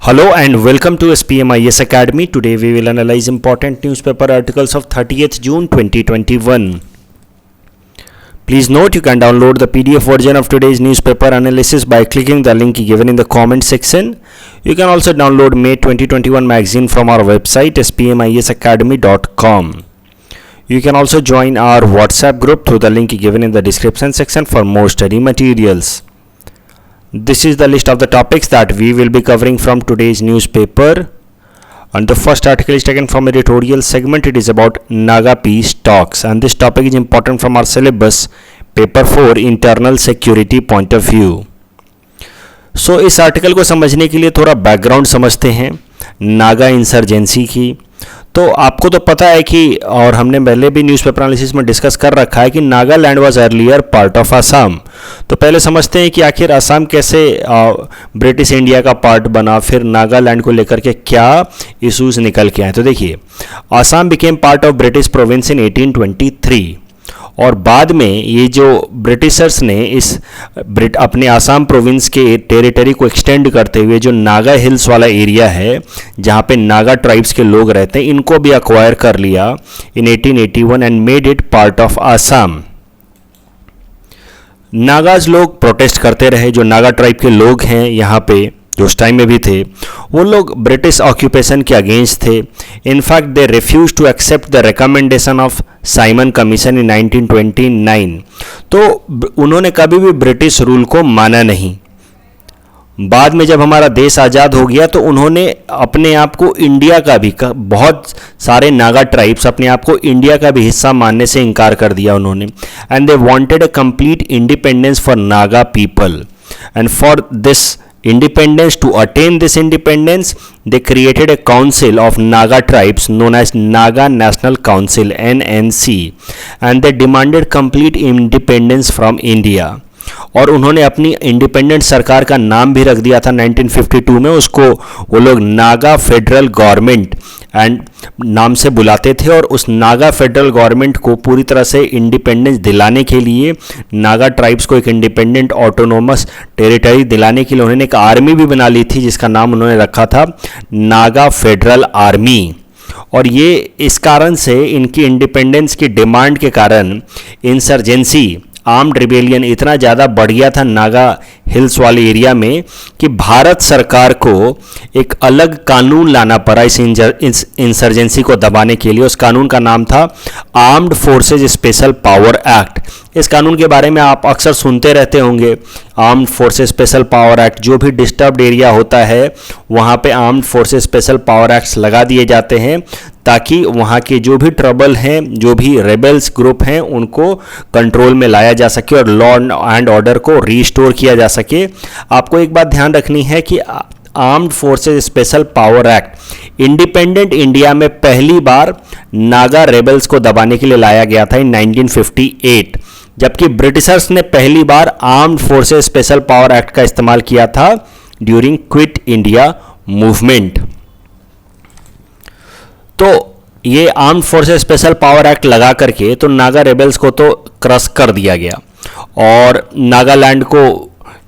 Hello and welcome to SPMIS Academy. Today we will analyze important newspaper articles of 30th June 2021. Please note you can download the PDF version of today's newspaper analysis by clicking the link given in the comment section. You can also download May 2021 magazine from our website spmisacademy.com. You can also join our WhatsApp group through the link given in the description section for more study materials. This is the list of the topics that we will be covering from today's newspaper. And the first article is taken from editorial segment. It is about Naga peace talks, and this topic is important from our syllabus paper 4 internal security point of view. So इस article को समझने के लिए थोड़ा background समझते हैं Naga insurgency की। तो आपको तो पता है कि, और हमने पहले भी न्यूज़पेपर एनालिसिस में डिस्कस कर रखा है कि Nagaland was earlier part of Assam. तो पहले समझते हैं कि आखिर असम कैसे ब्रिटिश इंडिया का पार्ट बना, फिर नागालैंड को लेकर के क्या इश्यूज निकल के आए। तो देखिए, Assam became part of British province इन 1823, और बाद में ये जो ब्रिटिशर्स ने इस अपने आसाम प्रोविंस के टेरिटरी को एक्सटेंड करते हुए जो नागा हिल्स वाला एरिया है जहाँ पे नागा ट्राइब्स के लोग रहते हैं, इनको भी अक्वायर कर लिया इन 1881 and made it part of Assam. Nagas लोग प्रोटेस्ट करते रहे। जो नागा ट्राइब के लोग हैं यहाँ पे, जो उस टाइम में भी थे, वो लोग ब्रिटिश ऑक्यूपेशन के अगेंस्ट थे। In fact they refuse to accept the recommendation of Simon Commission in 1929। तो उन्होंने कभी भी ब्रिटिश रूल को माना नहीं। बाद में जब हमारा देश आज़ाद हो गया तो उन्होंने अपने आप को इंडिया का भी, बहुत सारे नागा ट्राइब्स अपने आप को इंडिया का भी हिस्सा मानने से इनकार कर दिया उन्होंने। And they wanted a complete independence for Naga people, and for this independence, to attain this independence, they created a council of Naga tribes known as Naga National Council (NNC), and they demanded complete independence from India. और उन्होंने अपनी independent सरकार का नाम भी रख दिया था 1952 में। उसको वो लोग नागा फेडरल गवर्नमेंट एंड नाम से बुलाते थे, और उस नागा फेडरल गवर्नमेंट को पूरी तरह से इंडिपेंडेंस दिलाने के लिए, नागा ट्राइब्स को एक इंडिपेंडेंट ऑटोनोमस टेरिटरी दिलाने के लिए उन्होंने एक आर्मी भी बना ली थी जिसका नाम उन्होंने रखा था नागा फेडरल आर्मी। और ये इस कारण से, इनकी इंडिपेंडेंस की डिमांड के कारण, इंसर्जेंसी, आर्म्ड रिबेलियन इतना ज़्यादा बढ़ गया था नागा हिल्स वाले एरिया में कि भारत सरकार को एक अलग कानून लाना पड़ा इस इंसर्जेंसी को दबाने के लिए। उस कानून का नाम था armed forces special power act. इस कानून के बारे में आप अक्सर सुनते रहते होंगे, armed forces special power act. जो भी डिस्टर्ब्ड एरिया होता है वहाँ पे armed forces special power acts लगा दिए जाते हैं ताकि वहाँ के जो भी ट्रबल हैं, जो भी रेबल्स ग्रुप हैं, उनको कंट्रोल में लाया जा सके और लॉ एंड ऑर्डर को रीस्टोर किया जा सके। आपको एक बात ध्यान रखनी है कि armed forces special power act independent India में पहली बार नागा रेबल्स को दबाने के लिए लाया गया था इन 1958, जबकि ब्रिटिशर्स ने पहली बार armed forces special power act का इस्तेमाल किया था ड्यूरिंग क्विट इंडिया मूवमेंट। तो ये armed forces special power act लगा करके तो नागा रेबल्स को तो क्रश कर दिया गया, और नागालैंड को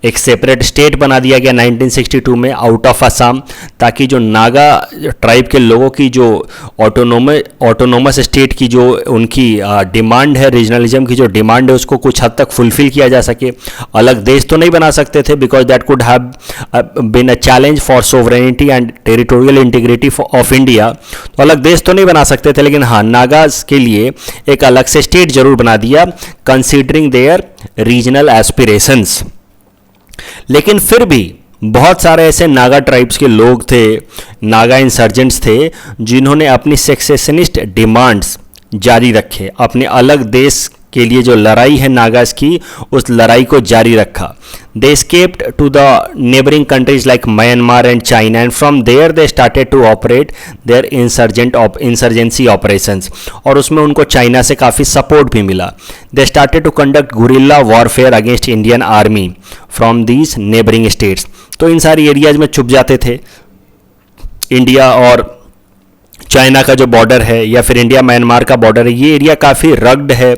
एक सेपरेट स्टेट बना दिया गया 1962 में आउट ऑफ असम, ताकि जो नागा ट्राइब के लोगों की जो ऑटोनोमस स्टेट की जो उनकी डिमांड है, रीजनलिज्म की जो डिमांड है, उसको कुछ हद तक फुलफिल किया जा सके। अलग देश तो नहीं बना सकते थे because that could have been a challenge for sovereignty and territorial integrity of India. तो अलग देश तो नहीं बना सकते थे, लेकिन हाँ, नागाज के लिए एक अलग से स्टेट जरूर बना दिया कंसिडरिंग देयर रीजनल एस्पिरेशंस। लेकिन फिर भी बहुत सारे ऐसे नागा ट्राइब्स के लोग थे, नागा इंसर्जेंट्स थे, जिन्होंने अपनी सेसेशनिस्ट डिमांड्स जारी रखे। अपने अलग देश के लिए जो लड़ाई है नागास की, उस लड़ाई को जारी रखा। दे escaped to the neighboring countries like Myanmar and China, and from there they started to operate their insurgency operations, और उसमें उनको चाइना से काफ़ी सपोर्ट भी मिला। They started to conduct guerrilla warfare against Indian army from these neighboring states। तो इन सारी areas में छुप जाते थे इंडिया और चाइना का जो बॉर्डर है या फिर इंडिया म्यांमार का बॉर्डर है, ये एरिया काफ़ी रग्ड है,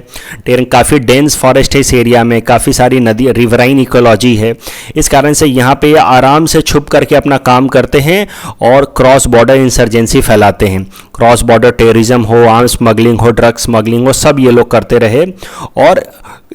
काफ़ी डेंस फॉरेस्ट है इस एरिया में, काफ़ी सारी नदी रिवराइन इकोलॉजी है। इस कारण से यहाँ पे आराम से छुप करके अपना काम करते हैं और क्रॉस बॉर्डर इंसर्जेंसी फैलाते हैं। क्रॉस बॉर्डर टेररिज्म हो, आर्म्स स्मगलिंग हो, ड्रग स्मगलिंग हो, सब ये लोग करते रहे और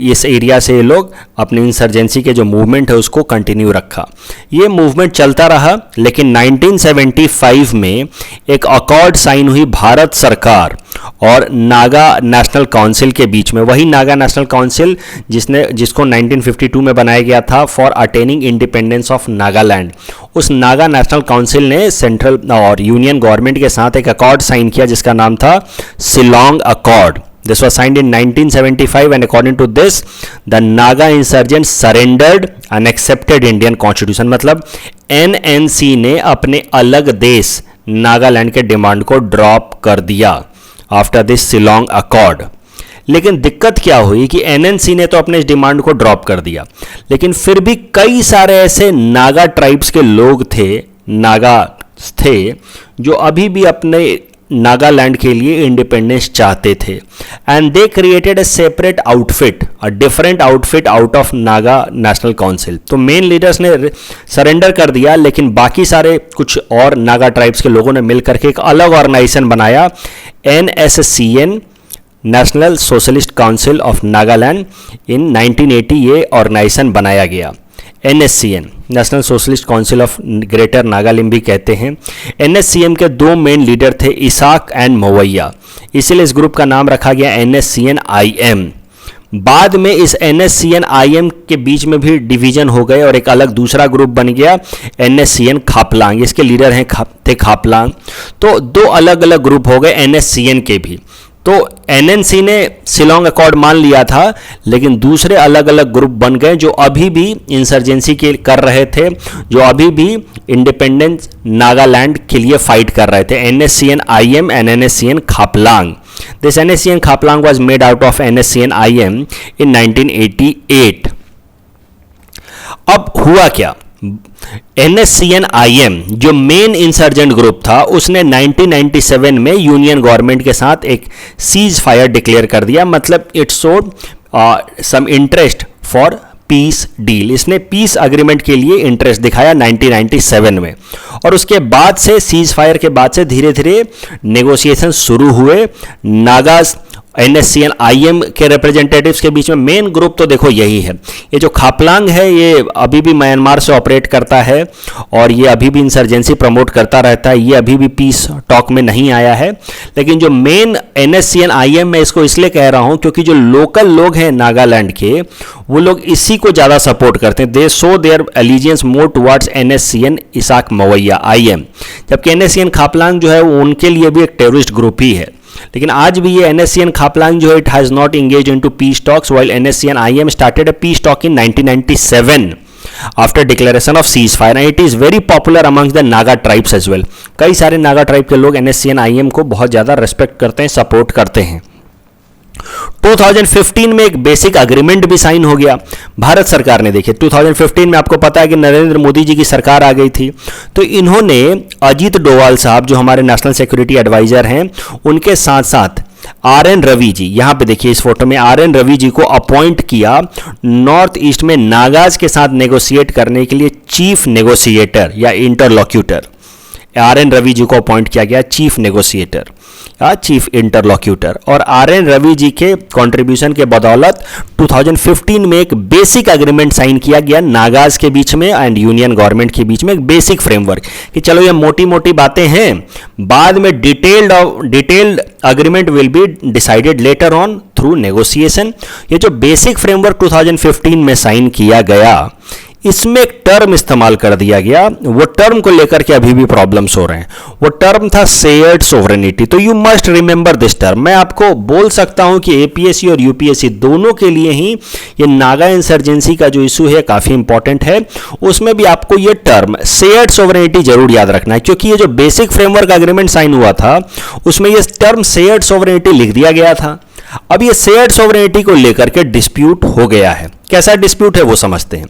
इस एरिया से ये लोग अपनी इंसर्जेंसी के जो मूवमेंट है उसको कंटिन्यू रखा। ये मूवमेंट चलता रहा, लेकिन 1975 में एक अकॉर्ड साइन हुई भारत सरकार और नागा नेशनल काउंसिल के बीच में। वही नागा नेशनल काउंसिल जिसको 1952 में बनाया गया था for attaining independence of Nagaland. उस नागा नेशनल काउंसिल ने सेंट्रल और यूनियन गवर्नमेंट के साथ एक अकॉर्ड साइन किया जिसका नाम था Shillong accord. This was signed in 1975 and according to this, the Naga insurgents surrendered and accepted Indian Constitution। मतलब NNC ने अपने अलग देश नागालैंड के डिमांड को ड्रॉप कर दिया आफ्टर दिस शिलोंग अकॉर्ड। लेकिन दिक्कत क्या हुई कि NNC ने तो अपने इस डिमांड को ड्रॉप कर दिया, लेकिन फिर भी कई सारे ऐसे नागा ट्राइब्स के लोग थे, नागा थे, जो अभी भी अपने नागालैंड के लिए इंडिपेंडेंस चाहते थे। And they created a separate outfit, a different outfit out of Naga national council. तो मेन लीडर्स ने सरेंडर कर दिया, लेकिन बाकी सारे कुछ और नागा ट्राइब्स के लोगों ने मिलकर के एक अलग ऑर्गेनाइजेशन बनाया, NSCN, National Socialist Council of Nagaland. In 1980 ये ऑर्गेनाइजेशन बनाया गया। NSCN, National Socialist Council of Greater Nagaland भी कहते हैं। NSCN के दो मेन लीडर थे, इसाक एंड मोवैया, इसलिए इस ग्रुप का नाम रखा गया NSCN-IM। बाद में इस NSCN-IM के बीच में भी डिवीजन हो गए और एक अलग दूसरा ग्रुप बन गया NSCN खापलांग। इसके लीडर हैं थे खापलांग। तो दो अलग अलग ग्रुप हो गए NSCN के भी। तो NNC ने शिलोंग अकॉर्ड मान लिया था, लेकिन दूसरे अलग अलग ग्रुप बन गए जो अभी भी इंसर्जेंसी के कर रहे थे, जो अभी भी इंडिपेंडेंस नागालैंड के लिए फाइट कर रहे थे। NSCN-IM and NSCN Khaplang. This NSCN Khaplang was made out of NSCN-IM इन 1988। अब हुआ क्या, NSCN-IM जो मेन इंसर्जेंट ग्रुप था उसने 1997 में यूनियन गवर्नमेंट के साथ एक सीज फायर डिक्लेयर कर दिया। मतलब it showed some interest for peace deal. इसने पीस अग्रीमेंट के लिए इंटरेस्ट दिखाया 1997 में, और उसके बाद से सीज फायर के बाद से धीरे धीरे नेगोशिएशन शुरू हुए नागाज NSCN-IM के रिप्रेजेंटेटिव्स के बीच में। मेन ग्रुप तो देखो यही है। ये जो खापलांग है ये अभी भी म्यांमार से ऑपरेट करता है और ये अभी भी इंसर्जेंसी प्रमोट करता रहता है। ये अभी भी पीस टॉक में नहीं आया है। लेकिन जो मेन NSCN-IM मैं इसको इसलिए कह रहा हूँ क्योंकि जो लोकल लोग हैं नागालैंड के, वो लोग इसी को ज़्यादा सपोर्ट करते हैं। They show their allegiance more towards NSCN Isak Muivah IM। जबकि NSCN खापलांग जो है वो उनके लिए भी एक टेररिस्ट ग्रुप ही है। लेकिन आज भी ये NSCN खापलांग जो है it has not engage into peace talks, while NSCN-IM started a peace talk in 1997 after declaration of cease fire and it is very popular amongst the Naga tribes as well. कई सारे Naga tribe के लोग NSCN-IM को बहुत ज़्यादा respect करते हैं, support करते हैं। 2015 में एक बेसिक अग्रीमेंट भी साइन हो गया भारत सरकार ने। देखिए 2015 में आपको पता है कि नरेंद्र मोदी जी की सरकार आ गई थी, तो इन्होंने अजीत डोवाल साहब जो हमारे नेशनल सिक्योरिटी एडवाइजर हैं, उनके साथ साथ RN रवि जी, यहाँ पे देखिए इस फोटो में RN रवि जी को अपॉइंट किया नॉर्थ ईस्ट में नागाज के साथ नेगोशिएट करने के लिए चीफ नेगोशिएटर या इंटरलॉक्यूटर। RN रवि जी को अपॉइंट किया गया चीफ नेगोशिएटर या चीफ इंटरलॉक्यूटर। और RN रवि जी के कंट्रीब्यूशन के बदौलत 2015 में एक बेसिक एग्रीमेंट साइन किया गया नागाज के बीच में एंड यूनियन गवर्नमेंट के बीच में, एक बेसिक फ्रेमवर्क कि चलो ये मोटी मोटी बातें हैं, बाद में detailed agreement will be decided later on through negotiation. ये जो बेसिक फ्रेमवर्क 2015 में साइन किया गया, इसमें एक टर्म इस्तेमाल कर दिया गया, वो टर्म को लेकर के अभी भी प्रॉब्लम्स हो रहे हैं। वो टर्म था शेयर्ड सोवरेनिटी। तो you must remember this term. मैं आपको बोल सकता हूं कि APSC और UPSC दोनों के लिए ही ये नागा इंसर्जेंसी का जो इशू है काफ़ी इंपॉर्टेंट है। उसमें भी आपको ये टर्म शेयर्ड सोवरेनिटी जरूर याद रखना है, क्योंकि ये जो बेसिक फ्रेमवर्क एग्रीमेंट साइन हुआ था उसमें ये टर्म शेयर्ड सोवरेनिटी लिख दिया गया था। अब ये शेयर्ड सोवरेनिटी को लेकर के डिस्प्यूट हो गया है। कैसा डिस्प्यूट है वो समझते हैं।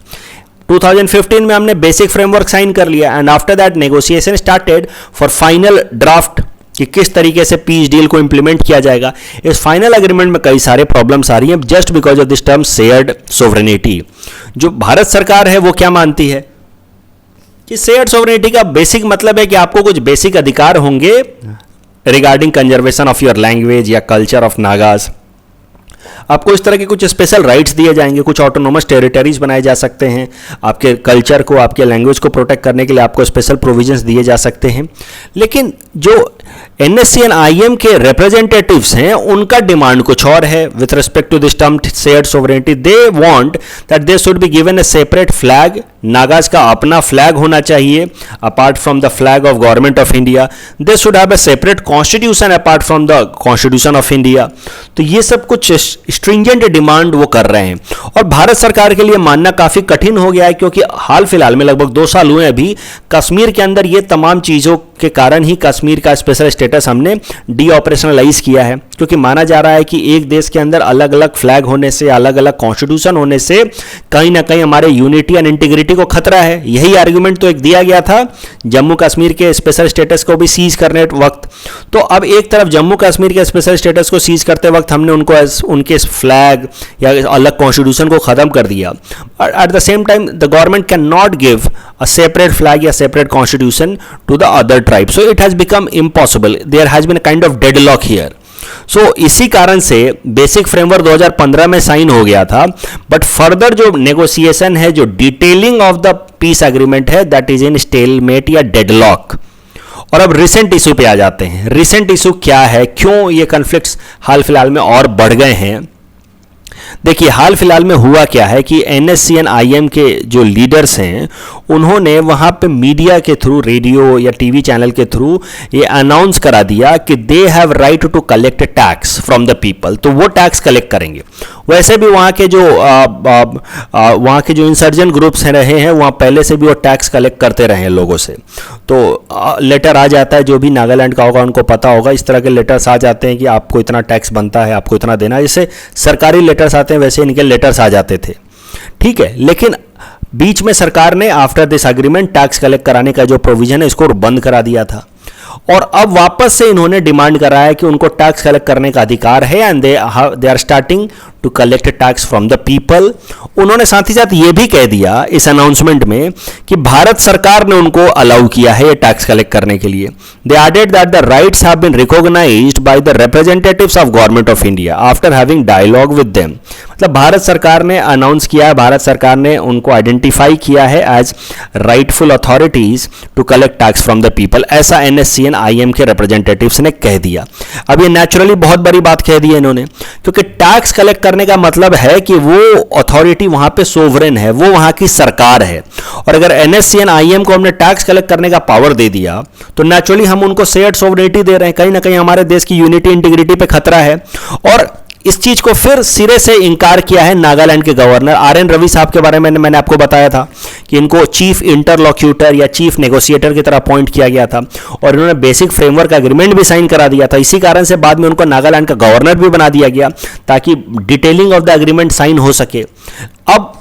2015 में हमने बेसिक फ्रेमवर्क साइन कर लिया and after that negotiation started for final draft कि किस तरीके से पीस डील को इंप्लीमेंट किया जाएगा। इस फाइनल एग्रीमेंट में कई सारे प्रॉब्लम्स आ रही हैं just because of this term shared sovereignty. जो भारत सरकार है वो क्या मानती है कि शेयर्ड सोवरेनिटी का बेसिक मतलब है कि आपको कुछ बेसिक अधिकार होंगे regarding conservation of your language या कल्चर ऑफ नागाज। आपको इस तरह के कुछ स्पेशल राइट्स दिए जाएंगे, कुछ ऑटोनोमस टेरिटरीज बनाए जा सकते हैं, आपके कल्चर को, आपके लैंग्वेज को प्रोटेक्ट करने के लिए आपको स्पेशल प्रोविजंस दिए जा सकते हैं। लेकिन जो NSCN-IM के रिप्रेजेंटेटिव्स हैं उनका डिमांड कुछ और है with respect to this term shared sovereignty. They want that they should be given a separate flag, Nagas का अपना फ्लैग होना चाहिए apart from the flag of government of India. They should have a separate constitution apart from the constitution of India. तो ये सब कुछ stringent demand वो कर रहे हैं और भारत सरकार के लिए मानना काफी कठिन हो गया है क्योंकि हाल फिलहाल में लगभग 2 साल हुए अभी कश्मीर के अंदर ये तमाम चीजों के कारण ही कश्मीर का स्पेशल स्टेटस हमने डी ऑपरेशनलाइज किया है, क्योंकि माना जा रहा है कि एक देश के अंदर अलग अलग फ्लैग होने से, अलग अलग कॉन्स्टिट्यूशन होने से कहीं ना कहीं हमारे यूनिटी एंड इंटीग्रिटी को खतरा है। यही आर्गुमेंट तो एक दिया गया था जम्मू कश्मीर के स्पेशल स्टेटस को भी सीज करने वक्त। तो अब एक तरफ जम्मू कश्मीर के स्पेशल स्टेटस को सीज करते वक्त हमने उनको उनके फ्लैग या अलग कॉन्स्टिट्यूशन को खत्म कर दिया। At the same time the government can not give a separate flag या separate constitution to the other tribe, so it has become impossible. There has been a kind of deadlock here. So इसी कारण से basic framework 2015 में sign हो गया था, but further जो negotiation है, जो detailing of the piece agreement है, दैट इज इन स्टेलमेट या डेडलॉक। और अब रिसेंट इशू पे आ जाते हैं। रिसेंट इशू क्या है, क्यों ये कॉन्फ्लिक्ट्स हाल फिलहाल में और बढ़ गए हैं। देखिए हाल फिलहाल में हुआ क्या है कि NSCN-IM के जो लीडर्स हैं उन्होंने वहाँ पे मीडिया के थ्रू, रेडियो या टीवी चैनल के थ्रू ये अनाउंस करा दिया कि they have right to collect tax from the people. तो वो टैक्स कलेक्ट करेंगे। वैसे भी वहाँ के जो इंसर्जन ग्रुप्स हैं रहे हैं वहाँ पहले से भी वो टैक्स कलेक्ट करते रहे हैं लोगों से। तो लेटर आ जाता है, जो भी नागालैंड का होगा उनको पता होगा, इस तरह के लेटर्स आ जाते हैं कि आपको इतना टैक्स बनता है, आपको इतना देना है। जैसे सरकारी लेटर्स आते हैं वैसे इनके लेटर्स आ जाते थे, ठीक है। लेकिन बीच में सरकार ने after this agreement tax collect कराने का जो प्रोविजन है इसको बंद करा दिया था और अब वापस से इन्होंने डिमांड करा है कि उनको टैक्स कलेक्ट करने का अधिकार है and they are starting to collect tax from the people. उन्होंने साथ ही साथ ये भी कह दिया इस अनाउंसमेंट में कि भारत सरकार ने उनको अलाउ किया है ये टैक्स कलेक्ट करने के लिए। They added that the rights have been recognised by the representatives of government of India after having dialogue with them. मतलब भारत सरकार ने अनाउंस किया है, भारत सरकार ने उनको आइडेंटिफाई किया है as rightful authorities to collect tax from the people, ऐसा NSCN-IM के रिप्रेजेंटेटिव्स ने कह दिया। अब ये नेचुरली बहुत बड़ी बात कह दी है इन्होंने, क्योंकि टैक्स कलेक्ट करने का मतलब है कि वो अथॉरिटी वहां पे सोवरेन है, वो वहां की सरकार है। और अगर NSCN-IM को हमने टैक्स कलेक्ट करने का पावर दे दिया तो नेचुरली हम उनको शेयर्ड सोवरेनिटी दे रहे हैं, कहीं ना कहीं हमारे देश की यूनिटी इंटीग्रिटी पे खतरा है। और इस चीज को फिर सिरे से इनकार किया है नागालैंड के गवर्नर RN रवि साहब के बारे में मैंने आपको बताया था कि इनको चीफ इंटरलॉक्यूटर या चीफ नेगोशिएटर की तरह अपॉइंट किया गया था और इन्होंने बेसिक फ्रेमवर्क एग्रीमेंट भी साइन करा दिया था। इसी कारण से बाद में उनको नागालैंड का गवर्नर भी बना दिया गया ताकि detailing of the agreement sign हो सके। अब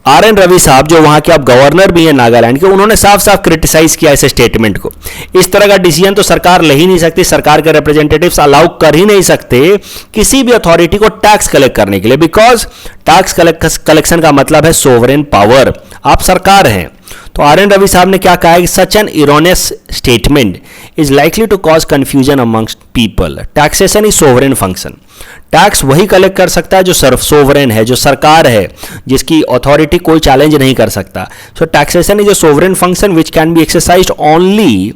RN रवि साहब जो वहां के अब गवर्नर भी हैं नागालैंड के, उन्होंने साफ साफ क्रिटिसाइज किया इस स्टेटमेंट को। इस तरह का डिसीजन तो सरकार ले ही नहीं सकती, सरकार के रिप्रेजेंटेटिव्स अलाउ कर ही नहीं सकते किसी भी अथॉरिटी को टैक्स कलेक्ट करने के लिए, बिकॉज टैक्स कलेक्शन का मतलब है सोवरेन पावर, आप सरकार हैं। तो RN रवि साहब ने क्या कहा है कि such an erroneous statement is likely to cause confusion amongst people. Taxation is sovereign function. Tax वही कलेक्ट कर सकता है जो सोवरेन है, जो सरकार है, जिसकी अथॉरिटी कोई चैलेंज नहीं कर सकता। So taxation is a sovereign function which can be exercised only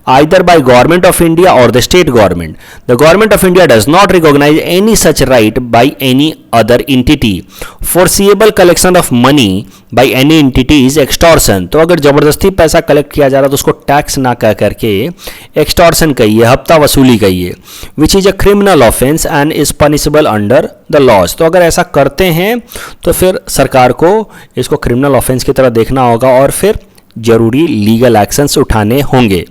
either by government of India or the state government. The government of India does not recognize any such right by any other entity. Foreseeable collection of money by any entity is extortion. तो अगर जबरदस्ती पैसा collect किया जा रहा है तो उसको टैक्स ना कह करके एक्सटॉर्शन कहिए, हफ्ता वसूली कहिए, which is a criminal offense and is punishable under the laws. तो अगर ऐसा करते हैं तो फिर सरकार को इसको क्रिमिनल ऑफेंस की तरह देखना होगा और फिर जरूरी लीगल एक्शंस उठाने होंगे।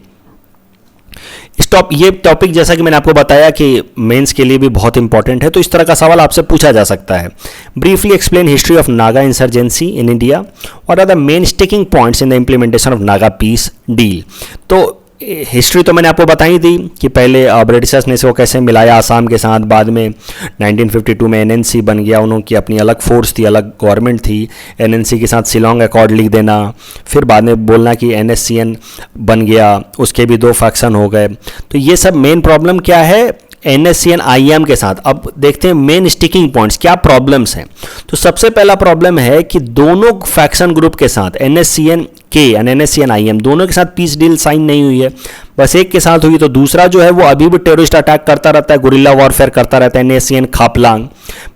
ये टॉपिक जैसा कि मैंने आपको बताया कि मेंस के लिए भी बहुत इंपॉर्टेंट है, तो इस तरह का सवाल आपसे पूछा जा सकता है। Briefly explain history of Naga insurgency in India, what are the main sticking points in the implementation of Naga peace deal. तो हिस्ट्री तो मैंने आपको बताई थी कि पहले ब्रिटिशर्स ने इसको कैसे मिलाया आसाम के साथ, बाद में 1952 में एनएनसी बन गया, उनकी अपनी अलग फोर्स थी, अलग गवर्नमेंट थी, एनएनसी के साथ शिलोंग अकॉर्ड लिख देना, फिर बाद में बोलना कि एनएससीएन बन गया, उसके भी 2 फैक्शन हो गए। तो ये सब मेन प्रॉब्लम क्या है एनएससीएन आईएम के साथ। अब देखते हैं मेन स्टिकिंग पॉइंट्स, क्या प्रॉब्लम्स हैं। तो सबसे पहला प्रॉब्लम है कि दोनों फैक्शन ग्रुप के साथ एनएससीएन के एंड एनएससीएन आईएम दोनों के साथ पीस डील साइन नहीं हुई है, बस एक के साथ हुई। तो दूसरा जो है वो अभी भी टेररिस्ट अटैक करता रहता है, गुरिल्ला वॉरफेयर करता रहता है एनएससीएन खापलांग।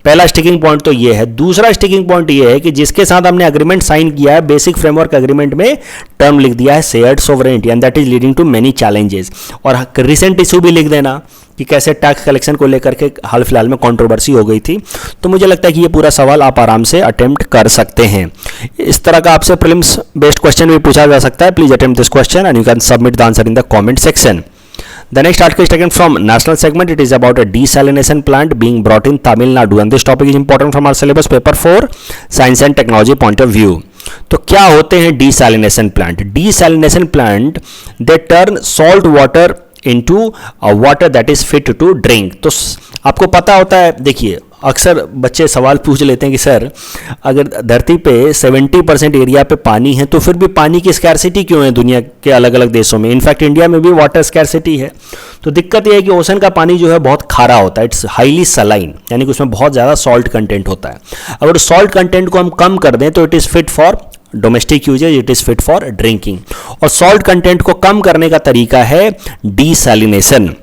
पहला स्टिकिंग पॉइंट तो ये है। दूसरा स्टिकिंग पॉइंट ये है कि जिसके साथ हमने अग्रीमेंट साइन किया है, बेसिक फ्रेमवर्क एग्रीमेंट में टर्म लिख दिया है shared sovereignty and that is leading to many challenges. और रिसेंट इशू भी लिख देना कि कैसे टैक्स कलेक्शन को लेकर के हाल फिलहाल में कंट्रोवर्सी हो गई थी। तो मुझे लगता है कि ये पूरा सवाल आप आराम से अटेम्प्ट कर सकते हैं। इस तरह का आपसे प्रीलिम्स बेस्ड क्वेश्चन भी पूछा जा सकता है। Please attempt this question and you can submit the answer in the comment section. The next article is taken from national segment. It is about a desalination plant being brought in Tamil Nadu and this topic is important from our syllabus paper 4 science and technology point of view. तो क्या होते हैं desalination plant? Desalination plant they turn salt water into a water that is fit to drink. तो आपको पता होता है, देखिए अक्सर बच्चे सवाल पूछ लेते हैं कि सर अगर धरती पे 70% एरिया पे पानी है तो फिर भी पानी की स्कैरसिटी क्यों है दुनिया के अलग अलग देशों में। इनफैक्ट इंडिया में भी वाटर स्कैरसिटी है। तो दिक्कत यह है कि ओशन का पानी जो है बहुत खारा होता है, इट्स हाईली सलाइन, यानी कि उसमें बहुत ज़्यादा सॉल्ट कंटेंट होता है। अगर सॉल्ट कंटेंट को हम कम कर दें तो it is fit for domestic usage, it is fit for drinking. और सॉल्ट कंटेंट को कम करने का तरीका है डीसैलिनेशन।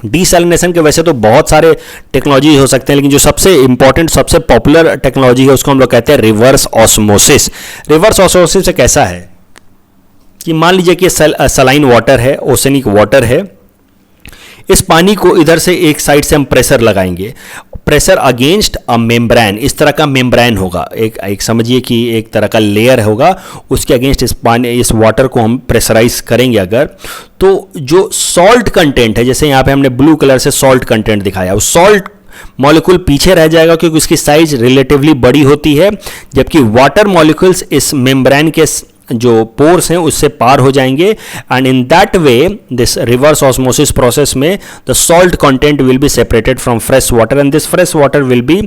डीसैलिनेशन के वैसे तो बहुत सारे टेक्नोलॉजी हो सकते हैं, लेकिन जो सबसे इंपॉर्टेंट सबसे पॉपुलर टेक्नोलॉजी है उसको हम लोग कहते हैं रिवर्स ऑस्मोसिस। रिवर्स ऑस्मोसिस से कैसा है कि मान लीजिए कि सलाइन वाटर है, ओशनिक वाटर है, इस पानी को इधर से एक साइड से हम प्रेशर लगाएंगे, प्रेशर अगेंस्ट अ मेम्ब्रेन, इस तरह का मेम्ब्रेन होगा, एक समझिए कि एक तरह का लेयर होगा, उसके अगेंस्ट इस पानी इस वाटर को हम प्रेशराइज करेंगे अगर, तो जो सॉल्ट कंटेंट है, जैसे यहाँ पे हमने ब्लू कलर से सॉल्ट कंटेंट दिखाया, उस सॉल्ट मॉलिक्यूल पीछे रह जाएगा क्योंकि उसकी साइज रिलेटिवली बड़ी होती है, जबकि वाटर मॉलिक्यूल्स इस मेम्ब्रेन के जो पोर्स हैं उससे पार हो जाएंगे and in that way this reverse osmosis process में the salt content will be separated from fresh water and this fresh water will be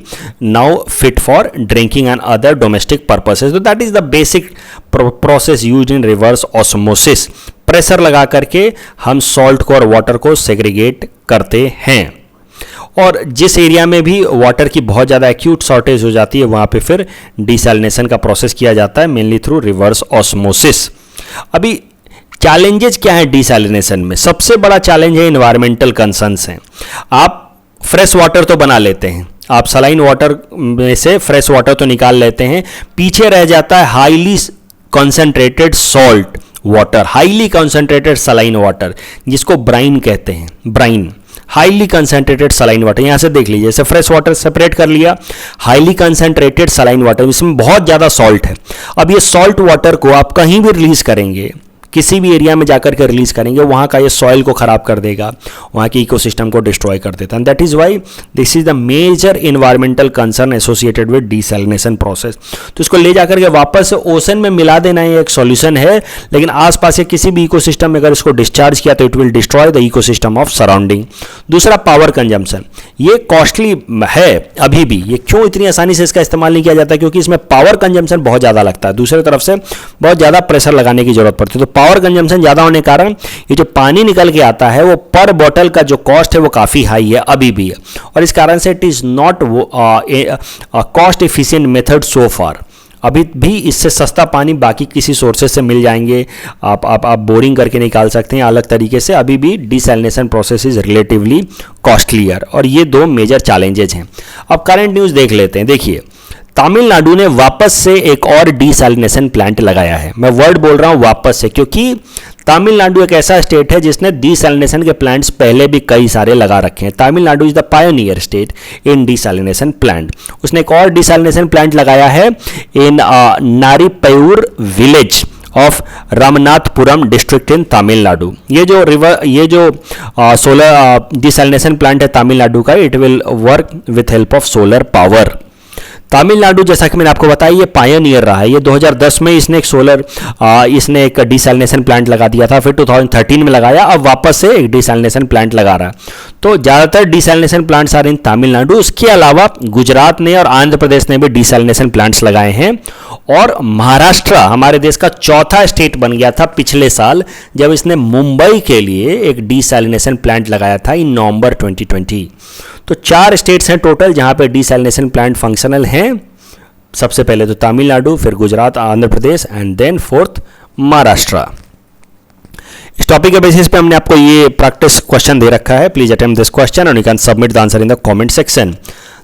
now fit for drinking and other domestic purposes. तो that is the basic process used in reverse osmosis. Pressure लगा करके हम salt को और water को segregate करते हैं और जिस एरिया में भी वाटर की बहुत ज़्यादा एक्यूट शॉर्टेज हो जाती है वहाँ पे फिर डिसैलिनेशन का प्रोसेस किया जाता है, मेनली थ्रू रिवर्स ऑस्मोसिस। अभी चैलेंजेस क्या है डिसैलिनेशन में? सबसे बड़ा चैलेंज है इन्वायरमेंटल कंसर्न्स हैं। आप फ्रेश वाटर तो बना लेते हैं, आप सलाइन वाटर में से फ्रेश वाटर तो निकाल लेते हैं, पीछे रह जाता है highly concentrated salt water, highly concentrated saline water जिसको ब्राइन कहते हैं, brine highly concentrated saline water. यहाँ से देख लीजिए, जैसे फ्रेश वाटर सेपरेट कर लिया, हाईली कंसेंट्रेटेड सलाइन वाटर, इसमें बहुत ज़्यादा सॉल्ट है। अब ये सॉल्ट वाटर को आप कहीं भी रिलीज करेंगे, किसी भी एरिया में जाकर के रिलीज करेंगे, वहाँ का ये सॉइल को खराब कर देगा, वहाँ की इकोसिस्टम को डिस्ट्रॉय कर देता है। That is why this is the major environmental concern associated with desalination process. तो इसको ले जाकर के वापस ओशन में मिला देना ये एक सॉल्यूशन है, लेकिन आसपास के किसी भी इकोसिस्टम में अगर इसको डिस्चार्ज किया तो it will destroy the ecosystem of surrounding. दूसरा पावर कंजम्पशन, ये कॉस्टली है अभी भी, ये क्यों इतनी आसानी से इसका इस्तेमाल नहीं किया जाता? क्योंकि इसमें पावर कंजम्पशन बहुत ज़्यादा लगता है, दूसरी तरफ से बहुत ज़्यादा प्रेशर लगाने की जरूरत पड़ती है। तो पावर कंजम्पशन ज़्यादा होने के कारण ये जो पानी निकल के आता है वो पर बॉटल का जो कॉस्ट है वो काफ़ी हाई है अभी भी, और इस कारण से it is not cost efficient method so far. अभी भी इससे सस्ता पानी बाकी किसी सोर्सेज से मिल जाएंगे, आप बोरिंग करके निकाल सकते हैं अलग तरीके से। अभी भी desalination process is relatively costlier, और ये दो मेजर चैलेंजेज हैं। अब करंट न्यूज़ देख लेते हैं। देखिए, तमिलनाडु ने वापस से एक और डिसैलिनेशन प्लांट लगाया है। मैं वर्ड बोल रहा हूँ वापस से, क्योंकि तमिलनाडु एक ऐसा स्टेट है जिसने डिसैलिनेशन के प्लांट्स पहले भी कई सारे लगा रखे हैं। Tamil Nadu is the pioneer state in desalination plant. उसने एक और डिसैलिनेशन प्लांट लगाया है in Naripayur village of Ramanathapuram district in Tamil Nadu. ये जो सोलर डिसैलिनेशन प्लांट है तमिलनाडु का, it will work with help of solar power. Tamil Nadu, जैसा कि मैंने आपको बताया, ये पायनियर रहा है। ये 2010 में इसने एक डिसैलिनेशन प्लांट लगा दिया था, फिर 2013 में लगाया, अब वापस से एक डिसैलिनेशन प्लांट लगा रहा है। तो ज़्यादातर डिसैलिनेशन प्लांट्स आ रहे हैं तमिलनाडु। उसके अलावा गुजरात ने और आंध्र प्रदेश ने भी डिसैलिनेशन प्लांट्स लगाए हैं। और महाराष्ट्र हमारे देश का चौथा स्टेट बन गया था पिछले साल, जब इसने मुंबई के लिए एक डिसैलिनेशन प्लांट लगाया था इन नवंबर 2020। तो 4 स्टेट्स हैं टोटल जहां पे डिसैलिनेशन प्लांट फंक्शनल हैं। सबसे पहले तो तमिलनाडु, फिर Gujarat, Andhra Pradesh and then fourth Maharashtra. इस टॉपिक के बेसिस पे हमने आपको ये प्रैक्टिस क्वेश्चन दे रखा है। Please attempt this question and you can submit the answer in the comment section.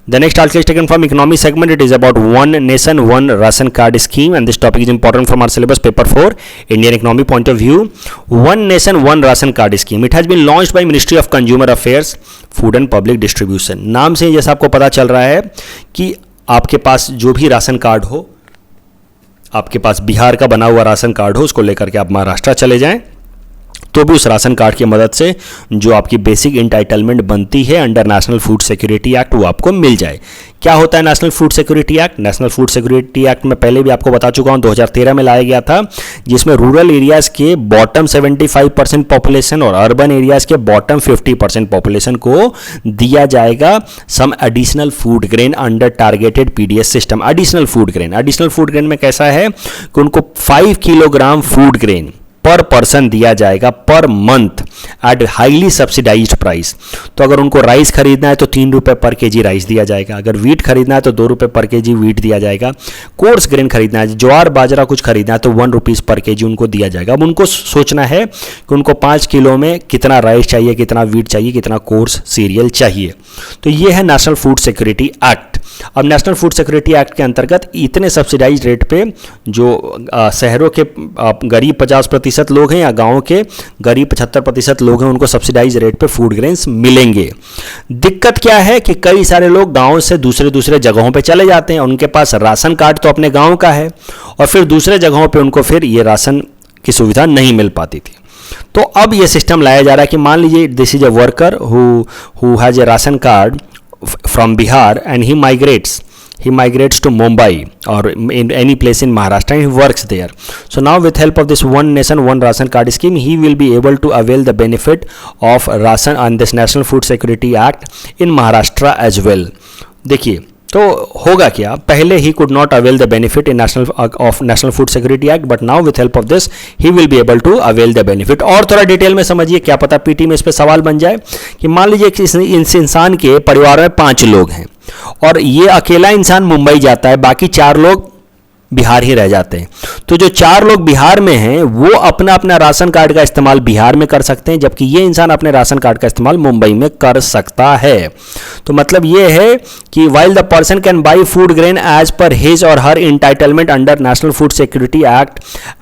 The next article is taken from economy segment. It is about one nation one ration card scheme, and this topic is important from our syllabus paper 4 Indian economy point of view. One nation one ration card scheme. It has been launched by Ministry of Consumer Affairs, Food and Public Distribution. नाम से जैसा आपको पता चल रहा है कि आपके पास जो भी राशन कार्ड हो, आपके पास बिहार का बना हुआ राशन कार्ड हो, उसको लेकर के आप महाराष्ट्र चले जाएं, तो भी उस राशन कार्ड की मदद से जो आपकी बेसिक इंटाइटलमेंट बनती है under national food security act वो आपको मिल जाए. क्या होता है national food security act? National food security act में पहले भी आपको बता चुका हूं, 2013 में लाया गया था, जिसमें रूरल एरियाज के बॉटम 75% पॉपुलेशन और अर्बन एरियाज के बॉटम 50% पॉपुलेशन को दिया जाएगा some additional food grain under targeted PDS system. Additional food grain में कैसा है कि उनको 5 kilogram food grain per person दिया जाएगा per month at highly subsidised price. तो अगर उनको राइस खरीदना है तो 3 रुपये पर केजी राइस दिया जाएगा, अगर वीट खरीदना है तो 2 रुपये पर केजी वीट दिया जाएगा, कोर्स ग्रेन खरीदना है, ज्वार बाजरा कुछ खरीदना है तो 1 रुपीज़ पर केजी उनको दिया जाएगा. अब उनको सोचना है कि उनको 5 किलो में कितना राइस चाहिए, कितना वीट चाहिए, कितना कोर्स सीरियल चाहिए. तो ये है नेशनल फूड सिक्योरिटी एक्ट. अब नेशनल फूड सिक्योरिटी एक्ट के अंतर्गत इतने सब्सिडाइज रेट पे जो शहरों के गरीब 50% लोग हैं या गांवों के गरीब 75% लोग हैं उनको सब्सिडाइज रेट पे फूड ग्रेन्स मिलेंगे. दिक्कत क्या है कि कई सारे लोग गांव से दूसरे जगहों पे चले जाते हैं, उनके पास राशन कार्ड तो अपने गांव का है और फिर दूसरे जगहों पे उनको फिर ये राशन की सुविधा नहीं मिल पाती थी. तो अब ये सिस्टम लाया जा रहा है कि मान लीजिए this is a worker who has a ration card from Bihar and he migrates to Mumbai or in any place in Maharashtra and he works there. So now with help of this one nation one ration card scheme he will be able to avail the benefit of ration on this National Food Security Act in Maharashtra as well. देखिए तो होगा क्या, पहले ही could not avail the benefit in national food security act, but now with help of this he will be able to avail the benefit. और थोड़ा detail में समझिए, क्या पता पीटी में इस पे सवाल बन जाए कि मान लीजिए कि इस इंसान के परिवार में 5 लोग हैं और ये अकेला इंसान मुंबई जाता है, बाकी 4 लोग बिहार ही रह जाते हैं. तो जो 4 लोग बिहार में हैं वो अपना अपना राशन कार्ड का इस्तेमाल बिहार में कर सकते हैं, जबकि ये इंसान अपने राशन कार्ड का इस्तेमाल मुंबई में कर सकता है. तो मतलब ये है कि while the person can buy food grain as per his or her entitlement under National Food Security Act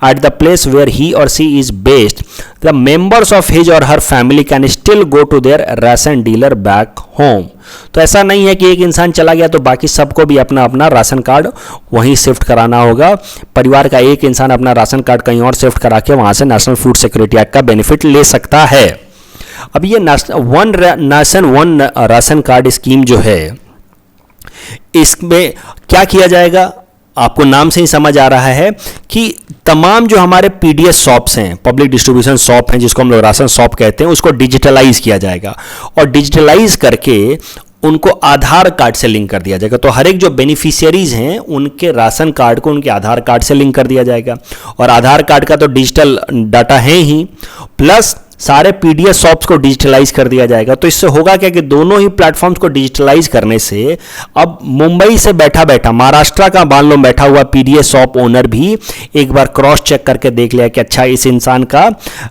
at the place where he or she is based, the members of his or her family can still go to their ration dealer back home. तो ऐसा नहीं है कि एक इंसान चला गया तो बाकी सबको भी अपना अपना राशन कार्ड वहीं शिफ्ट कराना होगा. परिवार का एक इंसान अपना राशन कार्ड कहीं और शिफ्ट करा के वहां से नेशनल फूड सिक्योरिटी एक्ट का बेनिफिट ले सकता है. अब ये one nation one ration card scheme जो है, इसमें क्या किया जाएगा, आपको नाम से ही समझ आ रहा है कि तमाम जो हमारे पीडीएस शॉप्स हैं, पब्लिक डिस्ट्रीब्यूशन शॉप हैं, जिसको हम लोग राशन शॉप कहते हैं, उसको डिजिटलाइज किया जाएगा और डिजिटलाइज करके उनको आधार कार्ड से लिंक कर दिया जाएगा. तो हर एक जो बेनिफिशियरीज हैं उनके राशन कार्ड को उनके आधार कार्ड से लिंक कर दिया जाएगा और आधार कार्ड का तो डिजिटल डाटा है ही, प्लस सारे पीडीएस शॉप्स को डिजिटलाइज कर दिया जाएगा. तो इससे होगा क्या कि दोनों ही प्लेटफॉर्म्स को डिजिटलाइज करने से अब मुंबई से बैठा महाराष्ट्र का मान लो बैठा हुआ पीडीएस शॉप ओनर भी एक बार क्रॉस चेक करके देख लिया कि अच्छा इस इंसान का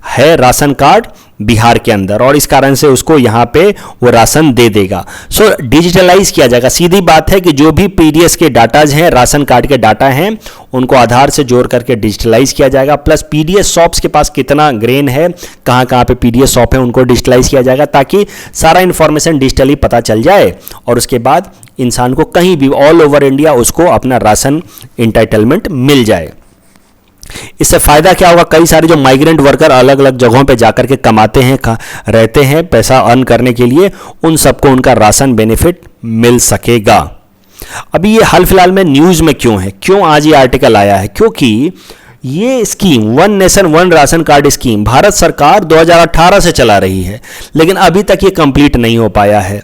है राशन कार्ड बिहार के अंदर और इस कारण से उसको यहाँ पे वो राशन दे देगा. सो डिजिटलाइज किया जाएगा. सीधी बात है कि जो भी पीडीएस के डाटाज हैं, राशन कार्ड के डाटा हैं, उनको आधार से जोड़ करके डिजिटलाइज किया जाएगा. प्लस पीडीएस शॉप्स के पास कितना ग्रेन है, कहाँ कहाँ पे पीडीएस शॉप है, उनको डिजिटलाइज किया जाएगा ताकि सारा इंफॉर्मेशन डिजिटली पता चल जाए और उसके बाद इंसान को कहीं भी ऑल ओवर इंडिया उसको अपना राशन इंटाइटलमेंट मिल जाए. इससे फायदा क्या होगा, कई सारे जो माइग्रेंट वर्कर अलग अलग जगहों पे जाकर के कमाते हैं, रहते हैं, पैसा अर्न करने के लिए, उन सबको उनका राशन बेनिफिट मिल सकेगा. अभी ये हाल फिलहाल में न्यूज़ में क्यों है, क्यों आज ये आर्टिकल आया है, क्योंकि ये scheme one nation one ration card scheme Bharat सरकार 2018 से चला रही है, लेकिन अभी तक ये कंप्लीट नहीं हो पाया है।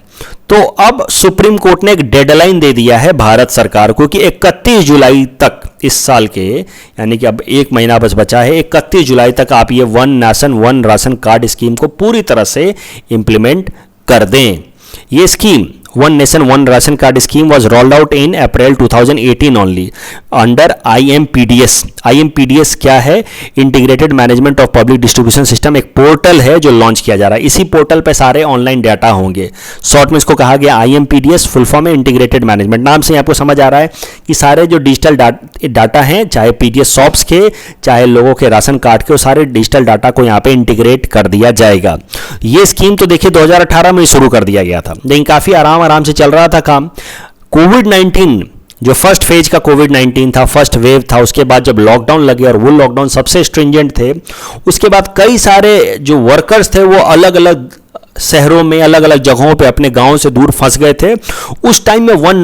तो अब सुप्रीम कोर्ट ने एक डेडलाइन दे दिया है भारत सरकार को कि 31 जुलाई तक इस साल के, यानी कि अब एक महीना बस बचा है, 31 जुलाई तक आप ये one nation one ration card scheme को पूरी तरह से इंप्लीमेंट कर दें। ये scheme one nation one ration card scheme was rolled out in April 2018 only under IMPDS। IMPDS क्या है? Integrated management of public distribution system, एक पोर्टल है जो लॉन्च किया जा रहा है। इसी पोर्टल पे सारे ऑनलाइन डाटा होंगे। शॉर्ट में इसको कहा गया IMPDS, फुल फॉर्म है इंटीग्रेटेड मैनेजमेंट। नाम से आपको समझ आ रहा है कि सारे जो डिजिटल डाटा हैं, चाहे PDS शॉप्स के, चाहे लोगों के राशन कार्ड के, वो सारे डिजिटल डाटा को यहाँ पे इंटीग्रेट कर दिया जाएगा। ये स्कीम तो देखिए 2018 में शुरू कर दिया गया था, लेकिन काफ़ी आराम से चल रहा था काम। कोविड-19 जो फर्स्ट फेज का कोविड-19 था, फर्स्ट वेव था, उसके बाद जब लॉकडाउन लगे और वो लॉकडाउन सबसे स्ट्रिंजेंट थे, उसके बाद कई सारे जो वर्कर्स थे वो अलग अलग शहरों में, अलग अलग जगहों पे अपने गांव से दूर फंस गए थे। उस टाइम में one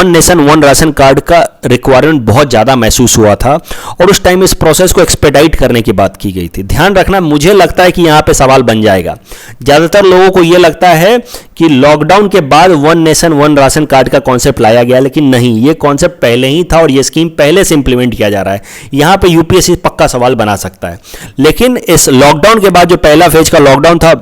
nation one ration card का रिक्वायरमेंट बहुत ज़्यादा महसूस हुआ था और उस टाइम इस प्रोसेस को एक्सपेडाइट करने की बात की गई थी। ध्यान रखना, मुझे लगता है कि यहाँ पे सवाल बन जाएगा। ज़्यादातर लोगों को ये लगता है कि लॉकडाउन के बाद one nation one ration card का कॉन्सेप्ट लाया गया, लेकिन नहीं, ये कॉन्सेप्ट पहले ही था और ये स्कीम पहले से इंप्लीमेंट किया जा रहा है। यहाँ पे यूपीएससी पक्का सवाल बना सकता है। लेकिन इस लॉकडाउन के बाद जो पहला फेज का लॉकडाउन था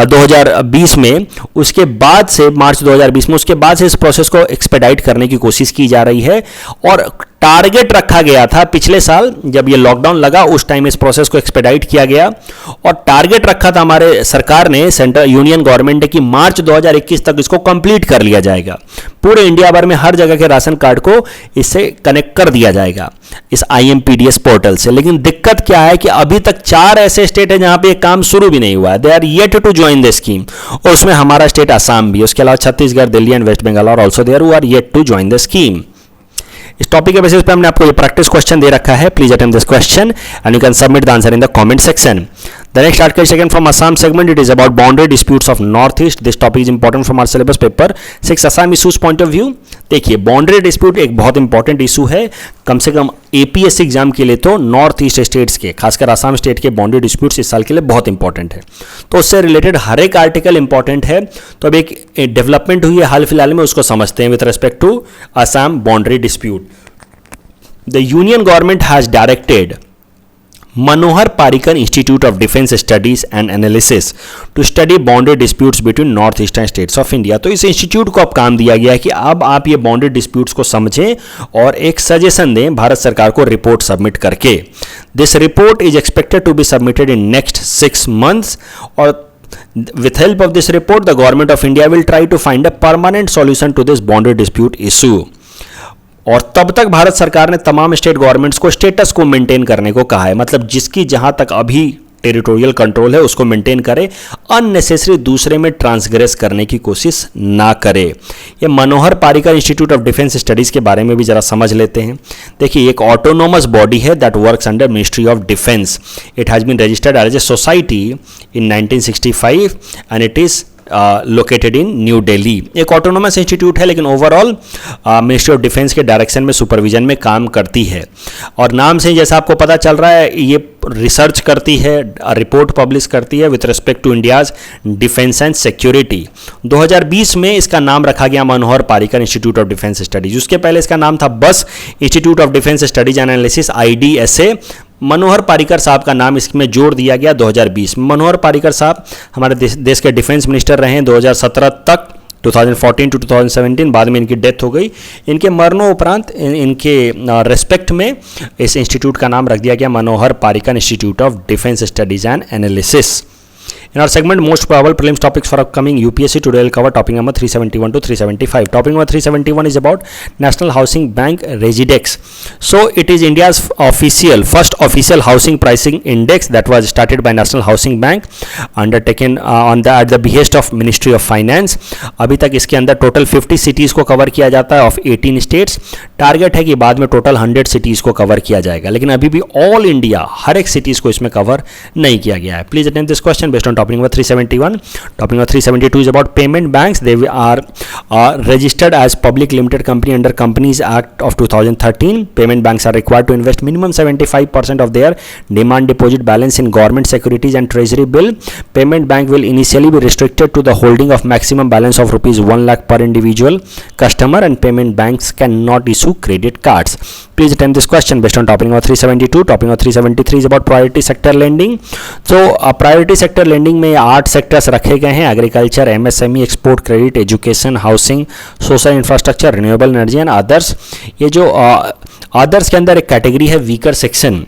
2020 में, उसके बाद से मार्च 2020 में, उसके बाद से इस प्रोसेस को एक्सपेडाइट करने की कोशिश की जा रही है और टारगेट रखा गया था पिछले साल जब ये लॉकडाउन लगा, उस टाइम इस प्रोसेस को एक्सपेडाइट किया गया और टारगेट रखा था हमारे सरकार ने, सेंट्रल यूनियन गवर्नमेंट ने, कि मार्च 2021 तक इसको कंप्लीट कर लिया जाएगा। पूरे इंडिया भर में हर जगह के राशन कार्ड को इससे कनेक्ट कर दिया जाएगा इस IMPDS पोर्टल से। लेकिन दिक्कत क्या है कि अभी तक 4 ऐसे स्टेट हैं जहां पे काम शुरू भी नहीं हुआ है। They are yet to join the scheme, और उसमें हमारा स्टेट असम भी, उसके अलावा छत्तीसगढ़, दिल्ली एंड वेस्ट बंगाल और also there who are yet to join the scheme. इस टॉपिक के बेसिस पे हमने आपको ये प्रैक्टिस क्वेश्चन दे रखा है। Please attempt this question and you can submit the answer in the comment section. The next article is taken from Assam segment. It is about boundary disputes of Northeast. This topic is important from our syllabus paper 6 Assam issues point of view. देखिए, boundary dispute एक बहुत important issue है, कम से कम APSC exam के लिए तो north east states के, खासकर आसाम स्टेट के बाउंड्री डिस्प्यूट्स इस साल के लिए बहुत इंपॉर्टेंट है। तो उससे रिलेटेड हर एक आर्टिकल इंपॉर्टेंट है। तो अब एक डेवलपमेंट हुई है हाल फिलहाल में, उसको समझते हैं with respect to Assam boundary dispute. The union government has directed Manohar Parrikar institute of defence studies and analysis to study boundary disputes between north eastern states of India. तो इस इंस्टीट्यूट को अब काम दिया गया है कि अब आप ये बाउंड्री डिस्प्यूट्स को समझें और एक सजेशन दें भारत सरकार को रिपोर्ट सबमिट करके। This report is expected to be submitted in next 6 months और with help of this report the government of India will try to find a permanent solution to this boundary dispute issue। और तब तक भारत सरकार ने तमाम state governments को status को maintain करने को कहा है, मतलब जिसकी जहां तक अभी टेरिटोरियल कंट्रोल है उसको मेंटेन करे, अननेसेसरी दूसरे में ट्रांसग्रेस करने की कोशिश ना करे। ये Manohar Parrikar institute of defence Studies के बारे में भी जरा समझ लेते हैं। देखिए, एक ऑटोनोमस बॉडी है that works under ministry of defence. It has been registered as a society in 1965 and it is located in New Delhi. एक ऑटोनोमस इंस्टीट्यूट है, लेकिन ओवरऑल मिनिस्ट्री ऑफ डिफेंस के डायरेक्शन में, सुपरविजन में काम करती है। और नाम से जैसा आपको पता चल रहा है, ये रिसर्च करती है, रिपोर्ट पब्लिश करती है with respect to India's defence and security. 2020 में इसका नाम रखा गया Manohar Parrikar institute of defence Studies. उसके पहले इसका नाम था बस Institute of defence studies and Analysis, IDSA। Manohar Parrikar साहब का नाम इसमें जोड़ दिया गया 2020 में। मनोहर पारिकर साहब हमारे देश के डिफेंस मिनिस्टर रहे 2017 तक, 2014 टू 2017, बाद में इनकी डेथ हो गई। इनके मरणोपरांत इनके रेस्पेक्ट में इस इंस्टीट्यूट का नाम रख दिया गया Manohar Parrikar institute of defence studies and Analysis. In our segment, most probable prelims topics for upcoming UPSC, today we'll cover topic number 371 to 375. Topic number 371 is about National Housing Bank Regidex. So it is India's first official housing pricing index that was started by National Housing Bank, undertaken at the behest of Ministry of Finance. अभी तक इसके अंदर total 50 cities को cover किया जाता है of 18 states. Target है कि बाद में टोटल 100 cities को कवर किया जाएगा, लेकिन अभी भी ऑल इंडिया हर एक cities को इसमें कवर नहीं किया गया है। Please attend this question based on topic number 371. Topic number 372 is about payment banks. They are registered as public limited company under Companies Act of 2013. Payment banks are required to invest minimum 75% of their demand deposit balance in government securities and treasury bill. Payment bank will initially be restricted to the holding of maximum balance of rupees 1 lakh per individual customer, and payment banks cannot issue credit cards. Please attempt this question based on topic number 372. Topic number 373 is about priority sector lending. So priority sector lending में 8 sectors रखे गए हैं: agriculture, MSME, export credit, education, housing, social infrastructure, renewable energy and others. ये जो others के अंदर एक category है weaker section.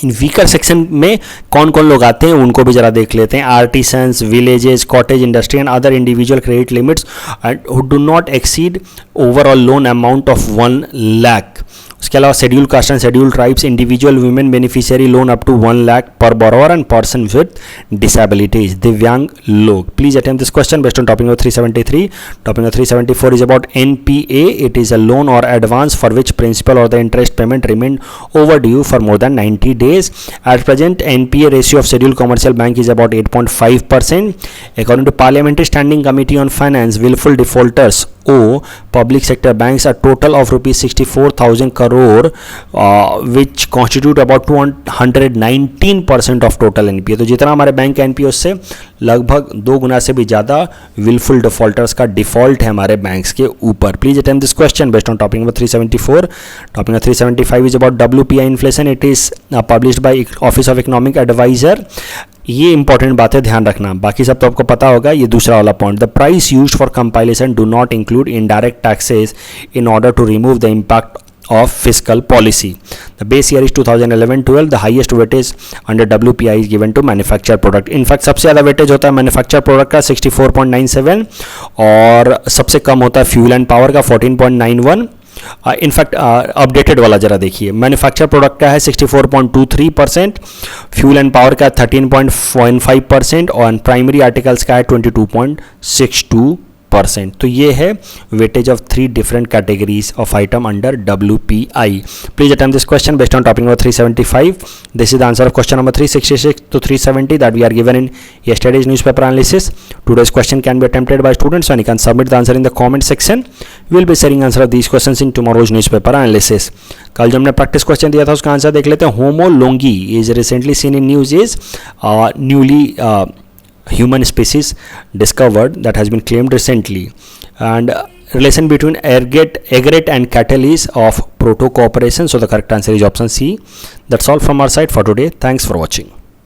In beaker section में कौन कौन लोग आते हैं उनको भी जरा देख लेते हैं. Artisans, villages, cottage industry and other individual credit limits who do not exceed overall loan amount of 1 lakh. उसके अलावा schedule caste and schedule tribes, individual women beneficiary loan up to 1 lakh per borrower and person with disabilities, दिव्यांग लोग. Please attempt this question based on topic number 373. Topic number 374 is about NPA. It is a loan और advance for which principal और the interest payment remain over due for more than 90 days. At present, NPA ratio of scheduled commercial bank is about 8.5%. According to Parliamentary Standing Committee on Finance, willful defaulters owe public sector banks a total of rupees 64,000 crore, which constitute about 219% of total NPA. तो जितना हमारे bank का NPA उससे लगभग 2 गुना से भी ज़्यादा willful defaulters का डिफॉल्ट है हमारे बैंक्स के ऊपर. Please attempt this question based on topic number 374. Topic number 375 is about WPI inflation. It is published by office of economic adviser. ये इंपॉर्टेंट बात है, ध्यान रखना. बाकी सब तो आपको पता होगा. ये दूसरा वाला point, the price used for compilation do not include indirect taxes in order to remove the impact of fiscal policy. The base year is 2011-12. The highest weightage under WPI is given to manufactured product. In fact सबसे ज़्यादा weightage होता है manufactured product का 64.97 और सबसे कम होता है fuel and power का 14.91. इनफैक्ट अपडेटेड वाला जरा देखिए. मैन्युफैक्चर प्रोडक्ट का है 64.23%, फ्यूल एंड पावर का 13.15% और प्राइमरी आर्टिकल्स का है 22.62%. तो ये है weightage of 3 different categories of item under WPI. Please attempt this question based on topic number 375. This is the answer of question number 366 to 370 that we are given in yesterday's newspaper analysis. Today's question can be attempted by students and you can submit the answer in the comment section. We will be sharing answer of these questions in tomorrow's newspaper analysis. कल जो हमने practice question दिया था उसका answer देख लेते हैं. Homo longi is recently seen in news is newly human species discovered that has been claimed recently, and relation between egret and cattle is of proto cooperation. So the correct answer is option C. That's all from our side for today. Thanks for watching.